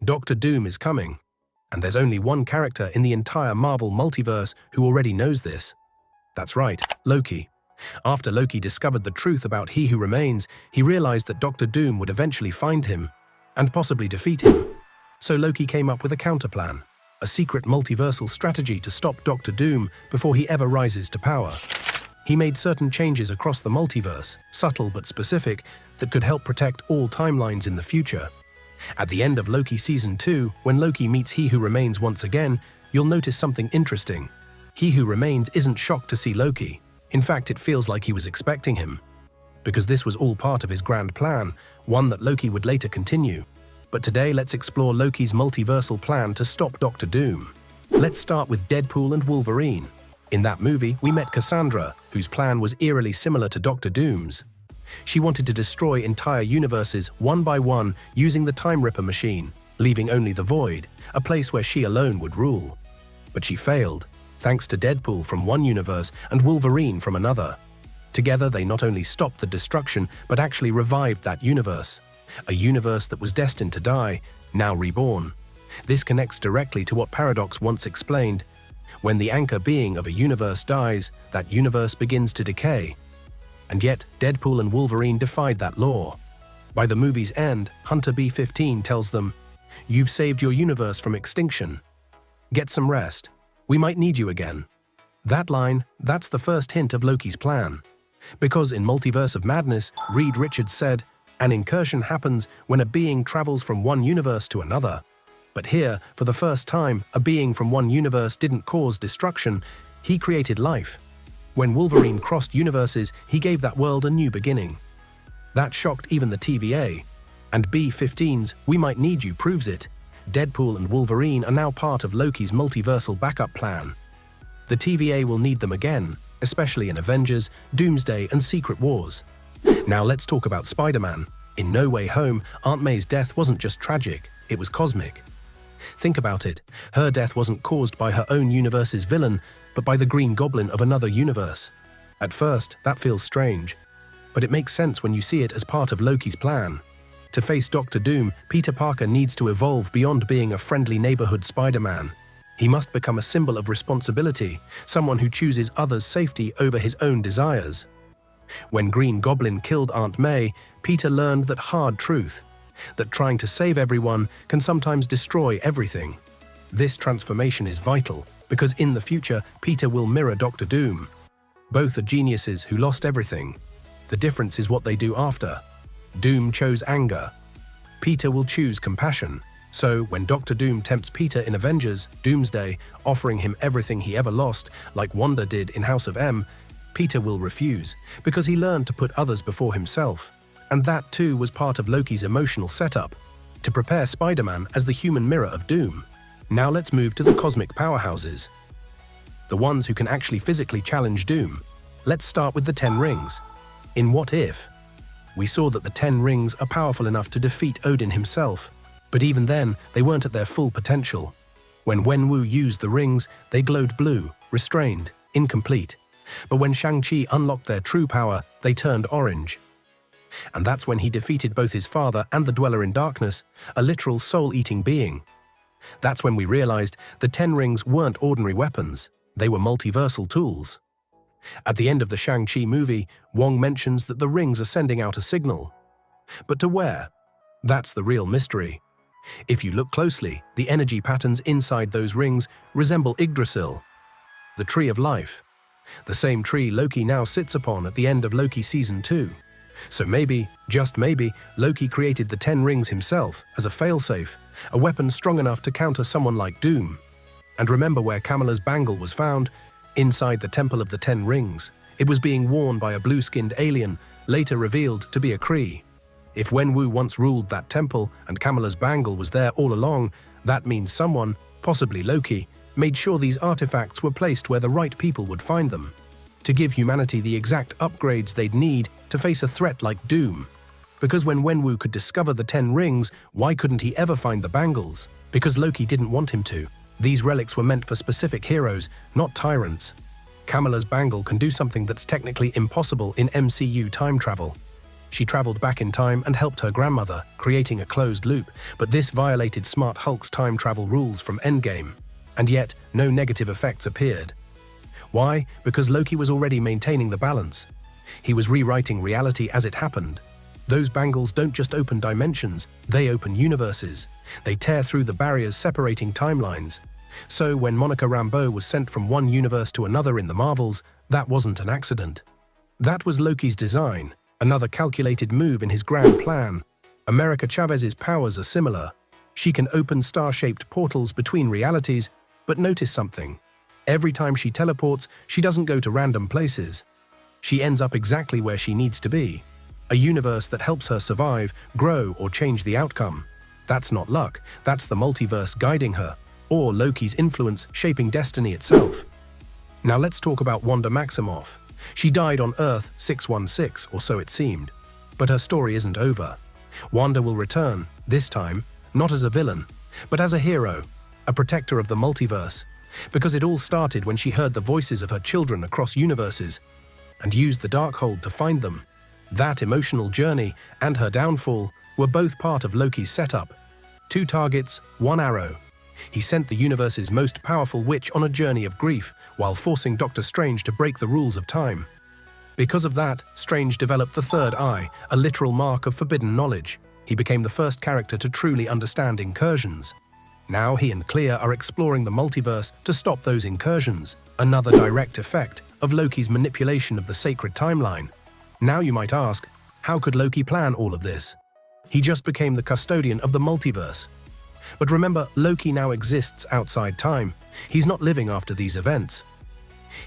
Doctor Doom is coming, and there's only one character in the entire Marvel multiverse who already knows this. That's right, Loki. After Loki discovered the truth about He Who Remains, he realized that Doctor Doom would eventually find him, and possibly defeat him. So Loki came up with a counterplan, a secret multiversal strategy to stop Doctor Doom before he ever rises to power. He made certain changes across the multiverse, subtle but specific, that could help protect all timelines in the future. At the end of Loki Season 2, when Loki meets He Who Remains once again, you'll notice something interesting. He Who Remains isn't shocked to see Loki. In fact, it feels like he was expecting him. Because this was all part of his grand plan, one that Loki would later continue. But today, let's explore Loki's multiversal plan to stop Doctor Doom. Let's start with Deadpool and Wolverine. In that movie, we met Cassandra, whose plan was eerily similar to Doctor Doom's. She wanted to destroy entire universes one by one using the Time Ripper machine, leaving only the Void, a place where she alone would rule. But she failed, thanks to Deadpool from one universe and Wolverine from another. Together, they not only stopped the destruction, but actually revived that universe. A universe that was destined to die, now reborn. This connects directly to what Paradox once explained. When the anchor being of a universe dies, that universe begins to decay. And yet, Deadpool and Wolverine defied that law. By the movie's end, Hunter B-15 tells them, "You've saved your universe from extinction. Get some rest. We might need you again." That line, that's the first hint of Loki's plan. Because in Multiverse of Madness, Reed Richards said, "An incursion happens when a being travels from one universe to another." But here, for the first time, a being from one universe didn't cause destruction, he created life. When Wolverine crossed universes, he gave that world a new beginning. That shocked even the TVA. And B-15's "We Might Need You" proves it. Deadpool and Wolverine are now part of Loki's multiversal backup plan. The TVA will need them again, especially in Avengers, Doomsday and Secret Wars. Now let's talk about Spider-Man. In No Way Home, Aunt May's death wasn't just tragic, it was cosmic. Think about it, her death wasn't caused by her own universe's villain, but by the Green Goblin of another universe. At first, that feels strange, but it makes sense when you see it as part of Loki's plan. To face Doctor Doom, Peter Parker needs to evolve beyond being a friendly neighborhood Spider-Man. He must become a symbol of responsibility, someone who chooses others' safety over his own desires. When Green Goblin killed Aunt May, Peter learned that hard truth, that trying to save everyone can sometimes destroy everything. This transformation is vital, because in the future, Peter will mirror Doctor Doom. Both are geniuses who lost everything. The difference is what they do after. Doom chose anger. Peter will choose compassion. So, when Doctor Doom tempts Peter in Avengers Doomsday, offering him everything he ever lost, like Wanda did in House of M, Peter will refuse, because he learned to put others before himself. And that too was part of Loki's emotional setup, to prepare Spider-Man as the human mirror of Doom. Now let's move to the cosmic powerhouses. The ones who can actually physically challenge Doom. Let's start with the 10 Rings. In What If? We saw that the 10 Rings are powerful enough to defeat Odin himself, but even then, they weren't at their full potential. When Wenwu used the rings, they glowed blue, restrained, incomplete. But when Shang-Chi unlocked their true power, they turned orange. And that's when he defeated both his father and the Dweller in Darkness, a literal soul-eating being. That's when we realized the 10 Rings weren't ordinary weapons, they were multiversal tools. At the end of the Shang-Chi movie, Wong mentions that the rings are sending out a signal. But to where? That's the real mystery. If you look closely, the energy patterns inside those rings resemble Yggdrasil, the Tree of Life, the same tree Loki now sits upon at the end of Loki Season 2. So maybe, just maybe, Loki created the 10 Rings himself as a failsafe, a weapon strong enough to counter someone like Doom. And remember where Kamala's bangle was found? Inside the Temple of the 10 Rings. It was being worn by a blue-skinned alien, later revealed to be a Kree. If Wenwu once ruled that temple and Kamala's bangle was there all along, that means someone, possibly Loki, made sure these artifacts were placed where the right people would find them, to give humanity the exact upgrades they'd need to face a threat like Doom. Because when Wenwu could discover the 10 Rings, why couldn't he ever find the bangles? Because Loki didn't want him to. These relics were meant for specific heroes, not tyrants. Kamala's bangle can do something that's technically impossible in MCU time travel. She traveled back in time and helped her grandmother, creating a closed loop, but this violated Smart Hulk's time travel rules from Endgame. And yet, no negative effects appeared. Why? Because Loki was already maintaining the balance. He was rewriting reality as it happened. Those bangles don't just open dimensions, they open universes. They tear through the barriers separating timelines. So when Monica Rambeau was sent from one universe to another in the Marvels, that wasn't an accident. That was Loki's design, another calculated move in his grand plan. America Chavez's powers are similar. She can open star-shaped portals between realities, but notice something. Every time she teleports, she doesn't go to random places. She ends up exactly where she needs to be. A universe that helps her survive, grow, or change the outcome. That's not luck, that's the multiverse guiding her, or Loki's influence shaping destiny itself. Now let's talk about Wanda Maximoff. She died on Earth 616, or so it seemed. But her story isn't over. Wanda will return, this time, not as a villain, but as a hero, a protector of the multiverse. Because it all started when she heard the voices of her children across universes and used the Darkhold to find them. That emotional journey and her downfall were both part of Loki's setup. 2 targets, 1 arrow. He sent the universe's most powerful witch on a journey of grief while forcing Doctor Strange to break the rules of time. Because of that, Strange developed the third eye, a literal mark of forbidden knowledge. He became the first character to truly understand incursions. Now he and Clea are exploring the multiverse to stop those incursions, another direct effect of Loki's manipulation of the sacred timeline. Now you might ask, how could Loki plan all of this? He just became the custodian of the multiverse. But remember, Loki now exists outside time. He's not living after these events.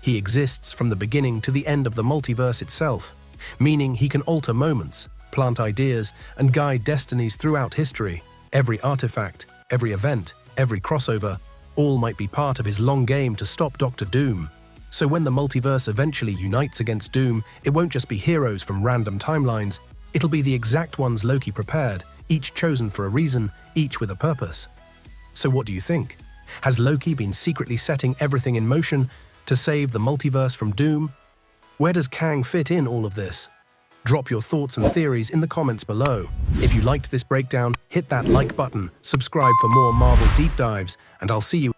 He exists from the beginning to the end of the multiverse itself, meaning he can alter moments, plant ideas, and guide destinies throughout history. Every artifact, every event, every crossover, all might be part of his long game to stop Doctor Doom. So when the multiverse eventually unites against Doom, it won't just be heroes from random timelines, it'll be the exact ones Loki prepared, each chosen for a reason, each with a purpose. So what do you think? Has Loki been secretly setting everything in motion to save the multiverse from Doom? Where does Kang fit in all of this? Drop your thoughts and theories in the comments below. If you liked this breakdown, hit that like button, subscribe for more Marvel deep dives, and I'll see you